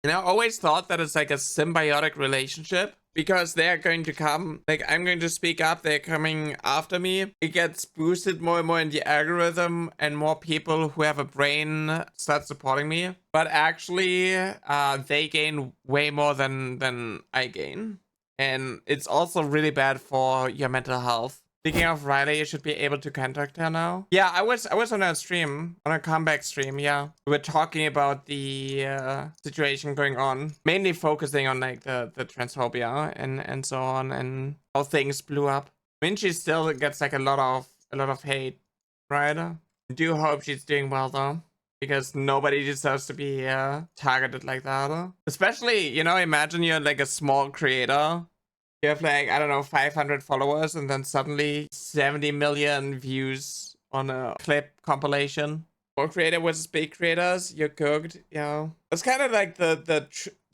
And I always thought that it's like a symbiotic relationship because they're going to come, like I'm going to speak up, they're coming after me. It gets boosted more and more in the algorithm and more people who have a brain start supporting me. But actually, they gain way more than I gain. And it's also really bad for your mental health. Speaking of Riley, you should be able to contact her now. Yeah, I was on a stream, on a comeback stream, yeah. We were talking about the situation going on. Mainly focusing on like the transphobia and so on and how things blew up. I mean, she still gets like a lot of hate, right? I do hope she's doing well though. Because nobody deserves to be targeted like that. Especially, you know, imagine you're like a small creator. You have like, I don't know, 500 followers and then suddenly 70 million views on a clip compilation. Small creator versus big creators, you're cooked, you know. It's kind of like the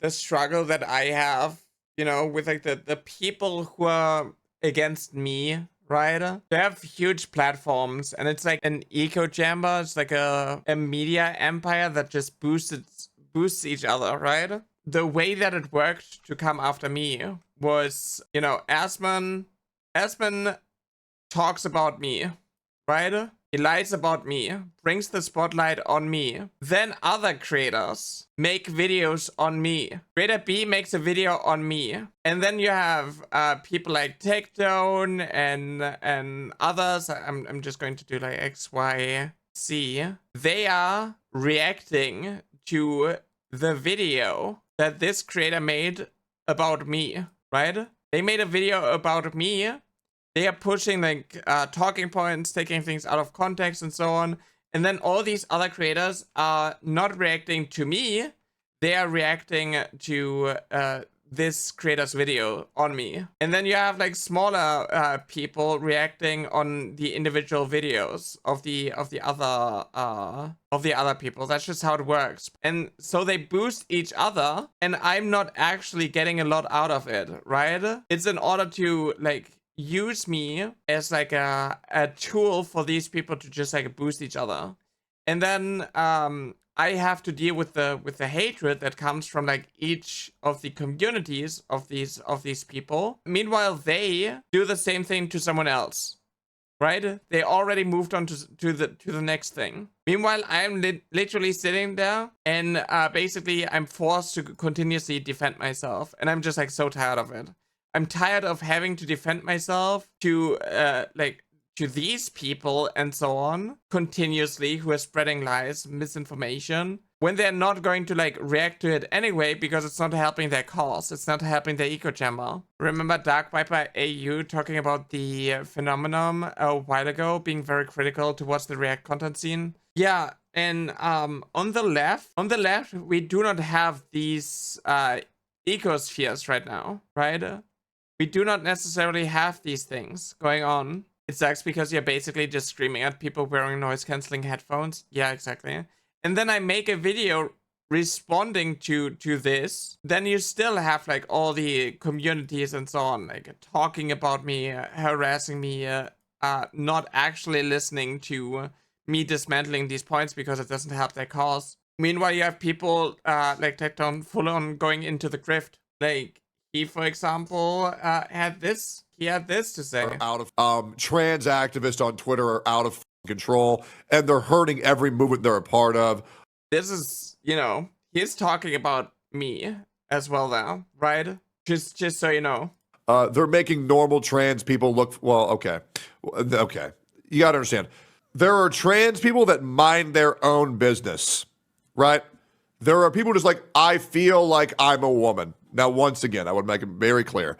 struggle that I have, you know, with like the people who are against me, right? They have huge platforms and it's like an echo chamber. It's like a media empire that just boosts each other, right? The way that it worked to come after me was, you know, Asman talks about me, right? He lies about me, brings the spotlight on me. Then other creators make videos on me. Creator B makes a video on me. And then you have people like Takedowne and others. I'm just going to do like X, Y, Z. They are reacting to the video that this creator made about me, right? They made a video about me. They are pushing like talking points, taking things out of context and so on. And then all these other creators are not reacting to me. They are reacting to this creator's video on me. And then you have like smaller people reacting on the individual videos of the other people. That's just how it works. And so they boost each other and I'm not actually getting a lot out of it, right? It's in order to like use me as like a tool for these people to just like boost each other. And then I have to deal with the hatred that comes from like each of the communities of these people. Meanwhile, they do the same thing to someone else, right? They already moved on to the next thing. Meanwhile, I'm literally sitting there and basically I'm forced to continuously defend myself, and I'm just like so tired of it. I'm tired of having to defend myself to like to these people and so on continuously who are spreading lies, misinformation, when they're not going to like react to it anyway because it's not helping their cause. It's not helping their eco chamber. Remember Dark Viper AU talking about the phenomenon a while ago, being very critical towards the React content scene? Yeah, and on the left, we do not have these ecospheres right now, right? We do not necessarily have these things going on. It sucks because you're basically just screaming at people wearing noise cancelling headphones. Yeah, exactly. And then I make a video responding to this. Then you still have like all the communities and so on, like talking about me, harassing me, not actually listening to me dismantling these points because it doesn't help their cause. Meanwhile, you have people like Takedowne full on going into the grift. Like, he, for example, had this. He had this to say. Out of trans activists on Twitter are out of control, and they're hurting every movement they're a part of. This is, you know, he's talking about me as well now, right? Just so you know. They're making normal trans people look, well, okay. You gotta understand. There are trans people that mind their own business, right? There are people just like, I feel like I'm a woman. Now, once again, I would make it very clear.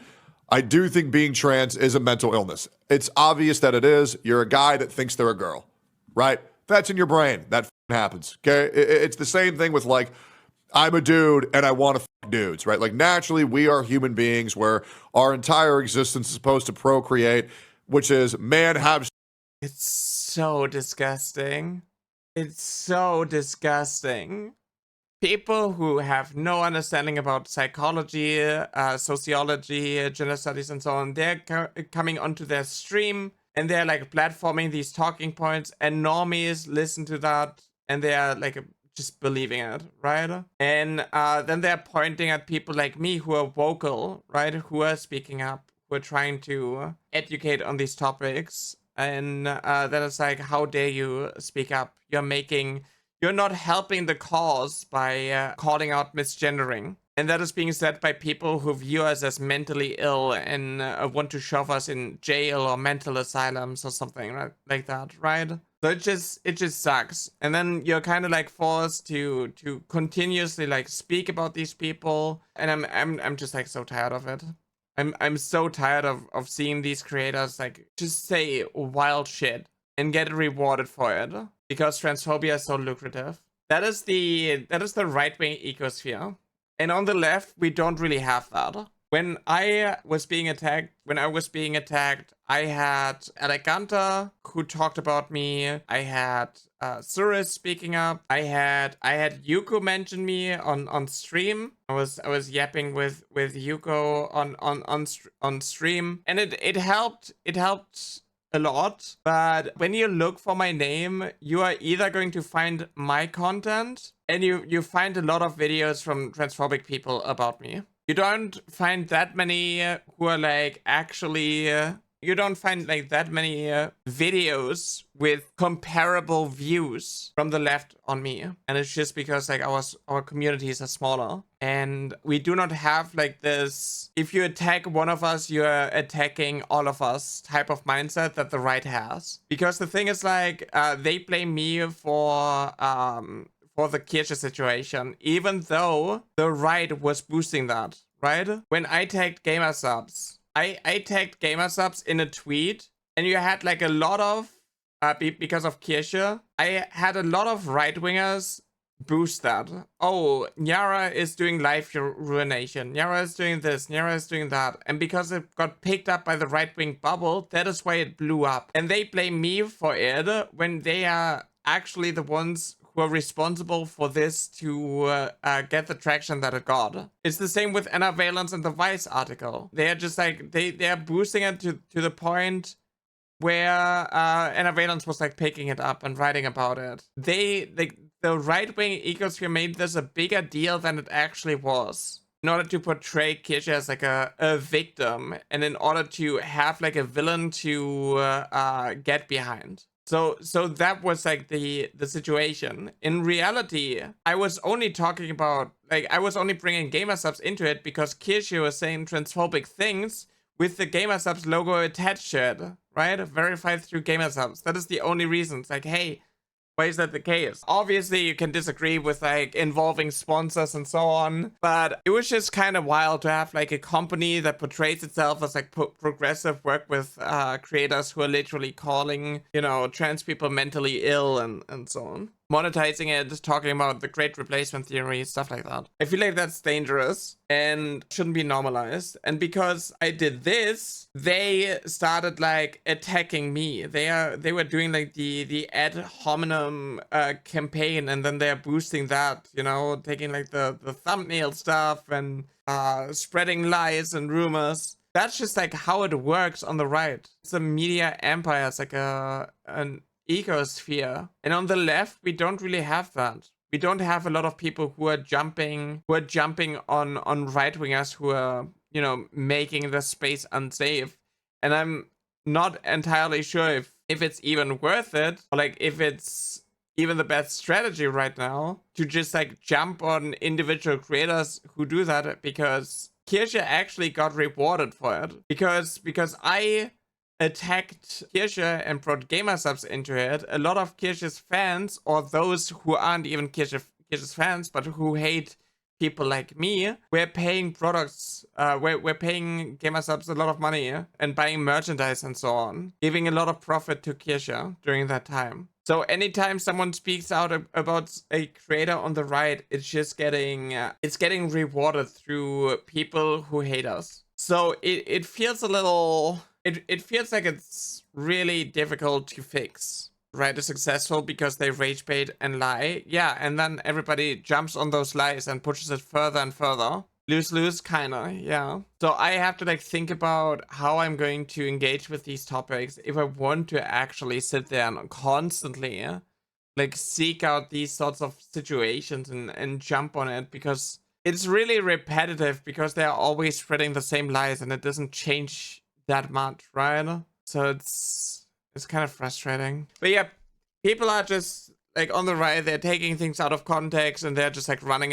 I do think being trans is a mental illness. It's obvious that it is. You're a guy that thinks they're a girl, right? That's in your brain. That happens, okay? It's the same thing with like, I'm a dude and I want to fuck dudes, right? Like naturally we are human beings where our entire existence is supposed to procreate, which is man have. It's so disgusting. It's so disgusting. People who have no understanding about psychology, sociology, gender studies, and so on, they're coming onto their stream and they're like platforming these talking points, and normies listen to that and they're like just believing it, right? And then they're pointing at people like me who are vocal, right? Who are speaking up, who are trying to educate on these topics. And then it's like, how dare you speak up? You're not helping the cause by calling out misgendering. And that is being said by people who view us as mentally ill and want to shove us in jail or mental asylums or something like that, right? So it just sucks. And then you're kind of like forced to continuously like speak about these people, and I'm just like so tired of it. I'm so tired of seeing these creators like just say wild shit and get rewarded for it because transphobia is so lucrative. That is the right-wing ecosphere. And on the left, we don't really have that. When I was being attacked, I had Eleganta who talked about me. I had Surus speaking up. I had Yuko mention me on stream. I was yapping with Yuko on stream, and it helped. It helped a lot. But when you look for my name, you are either going to find my content, and you find a lot of videos from transphobic people about me. You don't find that many who are like actually. You don't find like that many videos with comparable views from the left on me, and it's just because like our communities are smaller, and we do not have like this. If you attack one of us, you are attacking all of us type of mindset that the right has. Because the thing is like they blame me for the Kirche situation, even though the right was boosting that, right? When I tagged gamer subs, I tagged gamer subs in a tweet, and you had like a lot of, because of Kirche, I had a lot of right-wingers boost that. Oh, Nyara is doing life ruination. Nyara is doing this. Nyara is doing that. And because it got picked up by the right-wing bubble, that is why it blew up. And they blame me for it when they are actually the ones who are responsible for this to get the traction that it got. It's the same with Anna Valence and the Vice article. They are just like, they are boosting it to the point where Anna Valence was like picking it up and writing about it. The right-wing ecosphere made this a bigger deal than it actually was, in order to portray Kirche as like a victim, and in order to have like a villain to get behind. So that was like the situation. In reality, I was only talking about, like, I was only bringing gamer subs into it because Kirche was saying transphobic things with the gamer subs logo attached to it, right? Verified through gamer subs. That is the only reason. It's like, hey, why is that the case? Obviously, you can disagree with like involving sponsors and so on, but it was just kind of wild to have like a company that portrays itself as like progressive, work with creators who are literally calling, you know, trans people mentally ill and so on. Monetizing it, talking about the great replacement theory, stuff like that. I feel like that's dangerous and shouldn't be normalized. And because I did this, they started like attacking me. They were doing like the ad hominem campaign, and then they're boosting that, you know, taking like the thumbnail stuff and spreading lies and rumors. That's just like how it works on the right. It's a media empire. It's like an ecosphere. And on the left, we don't really have that. We don't have a lot of people who are jumping on right-wingers who are, you know, making the space unsafe. And I'm not entirely sure if it's even worth it, or like if it's even the best strategy right now to just like jump on individual creators who do that, because Kirche actually got rewarded for it. Because I attacked Kirche and brought gamer subs into it. A lot of Kirche's fans, or those who aren't even Kirche's fans, but who hate people like me, we're paying products, we're paying gamer subs a lot of money and buying merchandise and so on, giving a lot of profit to Kirche during that time. So anytime someone speaks out about a creator on the right, it's just getting rewarded through people who hate us. So it feels a little, it feels like it's really difficult to fix. Right is successful because they rage bait and lie. Yeah, and then everybody jumps on those lies and pushes it further and further. Lose-lose, kinda, yeah. So I have to like think about how I'm going to engage with these topics if I want to actually sit there and constantly like seek out these sorts of situations and jump on it, because it's really repetitive, because they're always spreading the same lies and it doesn't change that much, right? So it's kind of frustrating. But yeah, people are just like on the right, they're taking things out of context and they're just like running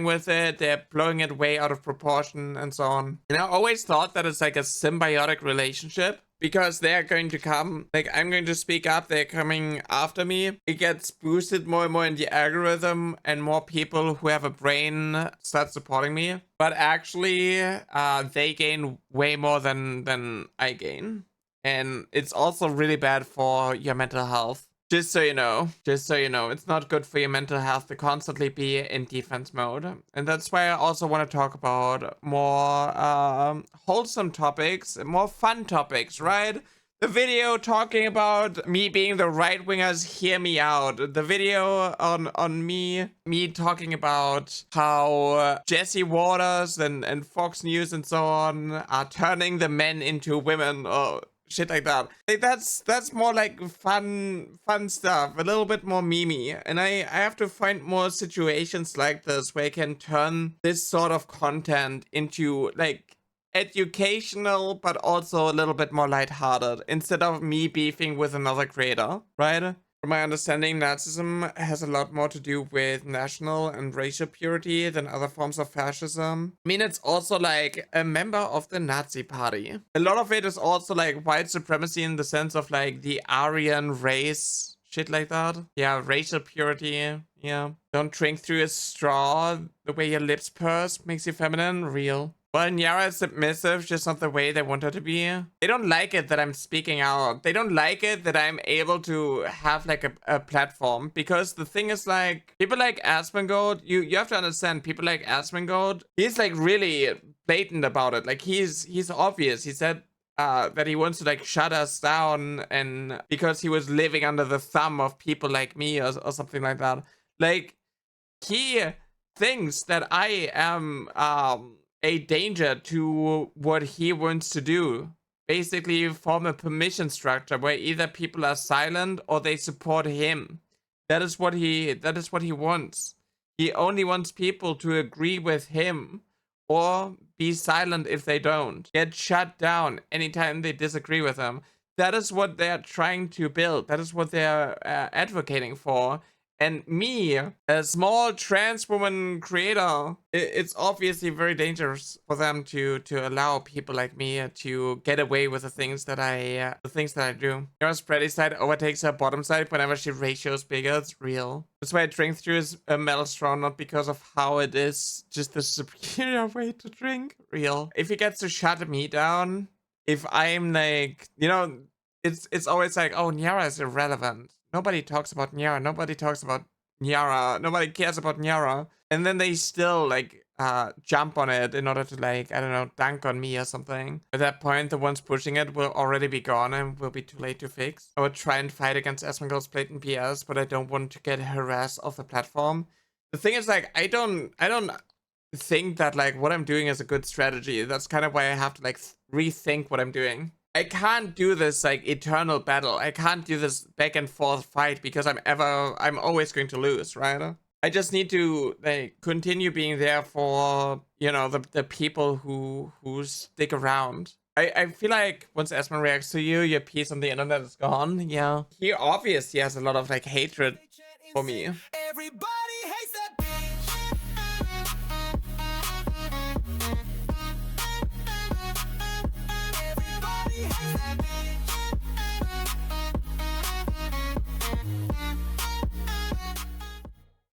with it. They're blowing it way out of proportion and so on. And I always thought that it's like a symbiotic relationship, because they're going to come, like I'm going to speak up, they're coming after me. It gets boosted more and more in the algorithm, and more people who have a brain start supporting me. But actually, they gain way more than I gain. And it's also really bad for your mental health. Just so you know, it's not good for your mental health to constantly be in defense mode. And that's why I also want to talk about more wholesome topics, more fun topics, right? The video talking about me being the right wingers, hear me out. The video on me talking about how Jesse Waters and Fox News and so on are turning the men into women, or shit like that. Like that's more like fun stuff, a little bit more memey. And I have to find more situations like this where I can turn this sort of content into like educational, but also a little bit more lighthearted, instead of me beefing with another creator, right? From my understanding, Nazism has a lot more to do with national and racial purity than other forms of fascism. I mean, it's also like a member of the Nazi party. A lot of it is also like white supremacy in the sense of like the Aryan race, shit like that. Yeah, racial purity. Yeah. Don't drink through a straw. The way your lips purse makes you feminine. Real. Well, Nyara is submissive, just not the way they want her to be. They don't like it that I'm speaking out. They don't like it that I'm able to have like a platform. Because the thing is, like, people like Asmongold, you have to understand, people like Asmongold, he's like really blatant about it. Like he's obvious. He said that he wants to like shut us down, and because he was living under the thumb of people like me or something like that. Like, he thinks that I am a danger to what he wants to do. Basically form a permission structure where either people are silent or they support him. That is what he wants. He only wants people to agree with him or be silent if they don't. Get shut down anytime they disagree with him. That is what they're trying to build. That is what they're advocating for. And me, a small trans woman creator, it's obviously very dangerous for them to allow people like me to get away with the things that I do. Your spready side overtakes her bottom side whenever she ratios bigger. It's real. That's why I drink through a metal straw, not because of how it is, just the superior way to drink. Real. If he gets to shut me down, if I'm like, you know, it's always like, oh, Nyara is irrelevant. Nobody talks about Nyara. Nobody talks about Nyara. Nobody cares about Nyara. And then they still like jump on it in order to like, I don't know, dunk on me or something. At that point, the ones pushing it will already be gone and will be too late to fix. I would try and fight against Asmongold's blatant PS, but I don't want to get harassed off the platform. The thing is, like, I don't think that like what I'm doing is a good strategy. That's kind of why I have to like rethink what I'm doing. I can't do this like eternal battle. I can't do this back and forth fight because I'm always going to lose, right? I just need to like continue being there for, you know, the people who stick around. I feel like once Asmon reacts to you, your peace on the internet is gone. Yeah. He obviously has a lot of like hatred for me. Everybody hates that bitch. Everybody hates that bitch.